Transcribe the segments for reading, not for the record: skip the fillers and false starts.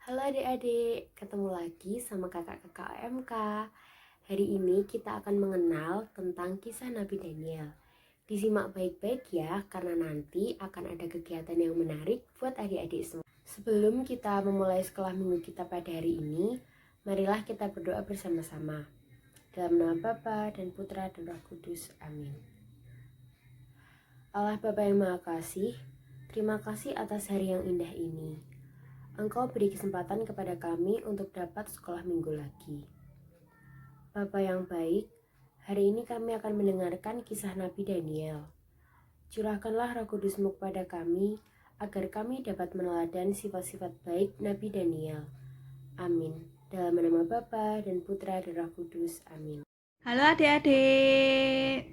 Halo adik-adik, ketemu lagi sama kakak-kakak OMK. Hari ini kita akan mengenal tentang kisah Nabi Daniel. Disimak baik-baik ya, karena nanti akan ada kegiatan yang menarik buat adik-adik semua. Sebelum kita memulai sekolah minggu kita pada hari ini, marilah kita berdoa bersama-sama. Dalam nama Bapa dan Putra dan Roh Kudus. Amin. Allah Bapa yang Maha Kasih, terima kasih atas hari yang indah ini. Engkau beri kesempatan kepada kami untuk dapat sekolah minggu lagi. Bapa yang baik, hari ini kami akan mendengarkan kisah Nabi Daniel. Curahkanlah Roh Kudus-Mu kepada kami, agar kami dapat meneladan sifat-sifat baik Nabi Daniel. Amin. Dalam nama Bapa dan Putra dan Roh Kudus. Amin. Halo adik-adik.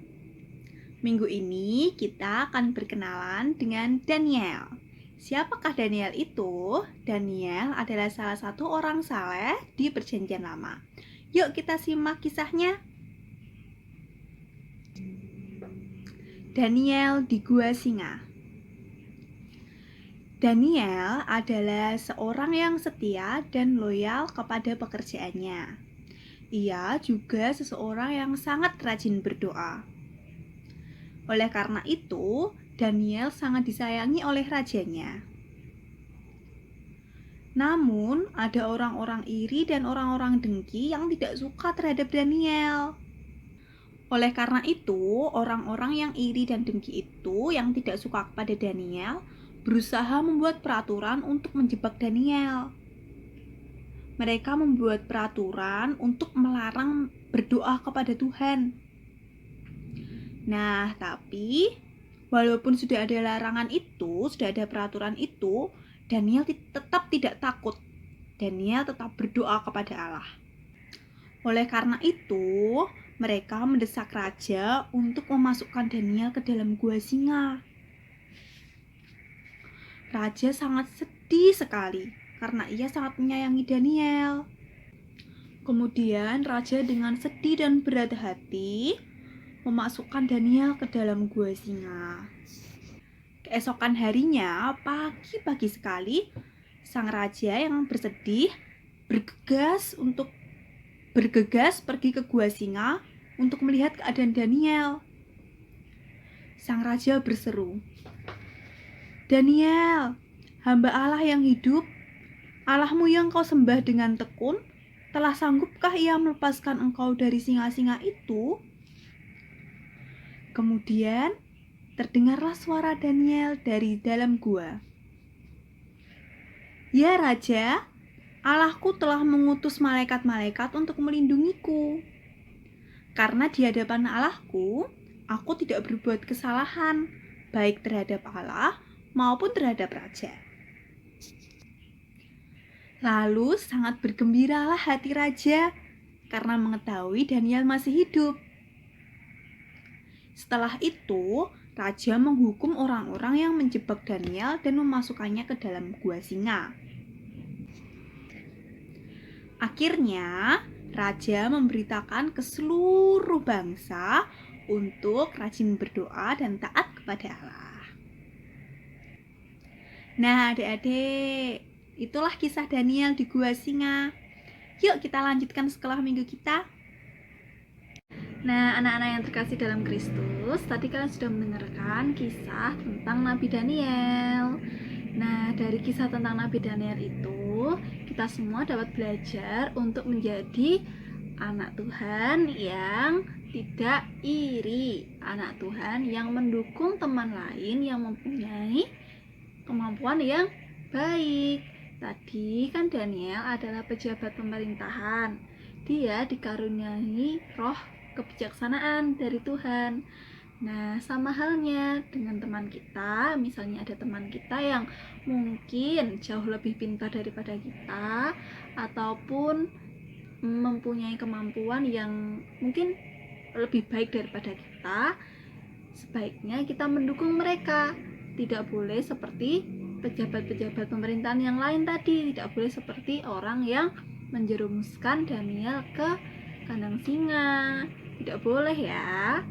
Minggu ini kita akan berkenalan dengan Daniel. Siapakah Daniel itu? Daniel adalah salah satu orang saleh di Perjanjian Lama. Yuk kita simak kisahnya. Daniel di Gua Singa. Daniel adalah seorang yang setia dan loyal kepada pekerjaannya. Ia juga seseorang yang sangat rajin berdoa. Oleh karena itu, Daniel sangat disayangi oleh rajanya. Namun, ada orang-orang iri dan orang-orang dengki yang tidak suka terhadap Daniel. Oleh karena itu, orang-orang yang iri dan dengki itu yang tidak suka kepada Daniel berusaha membuat peraturan untuk menjebak Daniel. Mereka membuat peraturan untuk melarang berdoa kepada Tuhan. Nah, tapi walaupun sudah ada larangan itu, sudah ada peraturan itu, Daniel tetap tidak takut. Daniel tetap berdoa kepada Allah. Oleh karena itu, mereka mendesak raja untuk memasukkan Daniel ke dalam gua singa. Raja sangat sedih sekali karena ia sangat menyayangi Daniel. Kemudian raja dengan sedih dan berat hati memasukkan Daniel ke dalam gua singa. Keesokan harinya, pagi-pagi sekali, sang raja yang bersedih bergegas pergi ke gua singa untuk melihat keadaan Daniel. Sang raja berseru, "Daniel, hamba Allah yang hidup, Allahmu yang kau sembah dengan tekun, telah sanggupkah ia melepaskan engkau dari singa-singa itu?" Kemudian terdengarlah suara Daniel dari dalam gua. "Ya Raja, Allahku telah mengutus malaikat-malaikat untuk melindungiku. Karena di hadapan Allahku, aku tidak berbuat kesalahan, baik terhadap Allah maupun terhadap raja." Lalu sangat bergembiralah hati raja karena mengetahui Daniel masih hidup. Setelah itu, raja menghukum orang-orang yang menjebak Daniel dan memasukkannya ke dalam gua singa. Akhirnya, raja memberitakan ke seluruh bangsa untuk rajin berdoa dan taat kepada Allah. Nah, adik-adik, itulah kisah Daniel di gua singa. Yuk kita lanjutkan sekolah minggu kita. Nah, anak-anak yang terkasih dalam Kristus, tadi kalian sudah mendengarkan kisah tentang Nabi Daniel. Nah, dari kisah tentang Nabi Daniel itu, kita semua dapat belajar untuk menjadi anak Tuhan yang tidak iri, anak Tuhan yang mendukung teman lain yang mempunyai kemampuan yang baik. Tadi kan Daniel adalah pejabat pemerintahan. Dia dikaruniai roh kebijaksanaan dari Tuhan. Nah, sama halnya dengan teman kita, misalnya ada teman kita yang mungkin jauh lebih pintar daripada kita, ataupun mempunyai kemampuan yang mungkin lebih baik daripada kita, sebaiknya kita mendukung mereka. Tidak boleh seperti pejabat-pejabat pemerintahan yang lain tadi, tidak boleh seperti orang yang menjerumuskan Daniel ke kandang singa. Tidak boleh ya.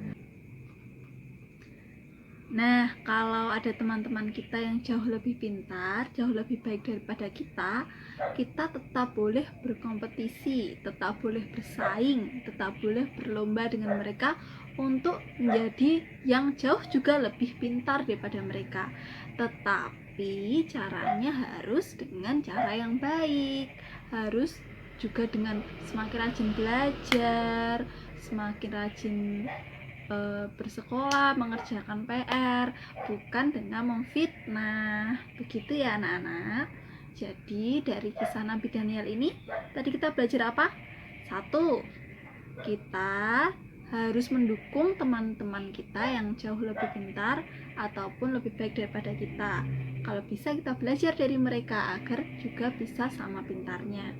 Nah, kalau ada teman-teman kita yang jauh lebih pintar, jauh lebih baik daripada kita tetap boleh berkompetisi, tetap boleh bersaing, tetap boleh berlomba dengan mereka untuk menjadi yang jauh juga lebih pintar daripada mereka. Tetapi caranya harus dengan cara yang baik, harus juga dengan semakin rajin belajar, semakin rajin bersekolah, mengerjakan PR, bukan dengan memfitnah. Begitu ya anak-anak. Jadi dari kisah Nabi Daniel ini tadi kita belajar apa? 1. Kita harus mendukung teman-teman kita yang jauh lebih pintar ataupun lebih baik daripada kita. Kalau bisa kita belajar dari mereka agar juga bisa sama pintarnya.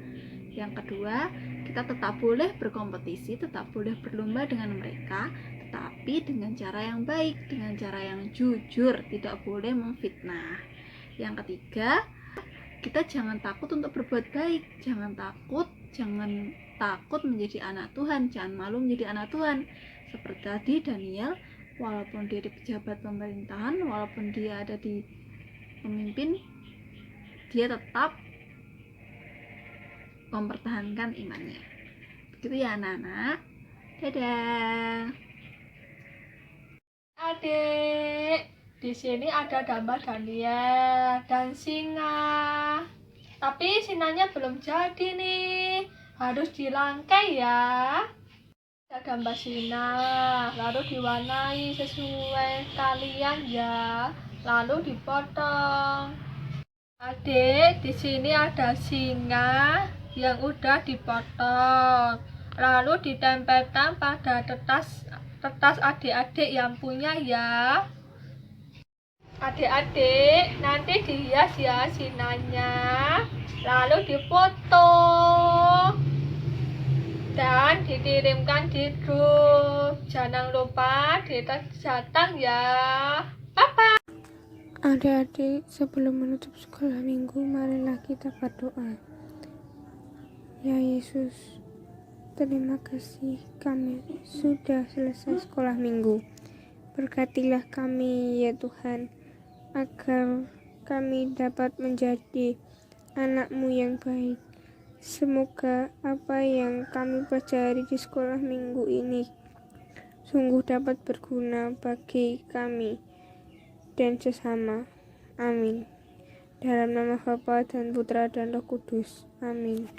Yang kedua, kita tetap boleh berkompetisi, tetap boleh berlomba dengan mereka, tetapi dengan cara yang baik, dengan cara yang jujur, tidak boleh memfitnah. Yang ketiga, kita jangan takut untuk berbuat baik, jangan takut menjadi anak Tuhan, jangan malu menjadi anak Tuhan. Seperti tadi Daniel, walaupun dia di pejabat pemerintahan, walaupun dia ada di pemimpin, dia tetap mempertahankan imannya. Begitu ya anak-anak. Dadah. Adik, di sini ada gambar Daniel dan singa. Tapi singanya belum jadi nih, harus dirangkai ya. Ada gambar singa, lalu diwarnai sesuai kalian ya, lalu dipotong. Adik, di sini ada singa yang udah dipotong, lalu ditempelkan pada kertas adik-adik yang punya ya. Adik-adik nanti dihias ya sinanya, lalu dipoto dan dikirimkan di grup. Jangan lupa datang ya. Bye. Adik-adik, sebelum menutup sekolah minggu, marilah kita berdoa. Ya Yesus, terima kasih kami sudah selesai sekolah minggu. Berkatilah kami ya Tuhan, agar kami dapat menjadi anak-Mu yang baik. Semoga apa yang kami pelajari di sekolah minggu ini sungguh dapat berguna bagi kami dan sesama. Amin. Dalam nama Bapa dan Putra dan Roh Kudus. Amin.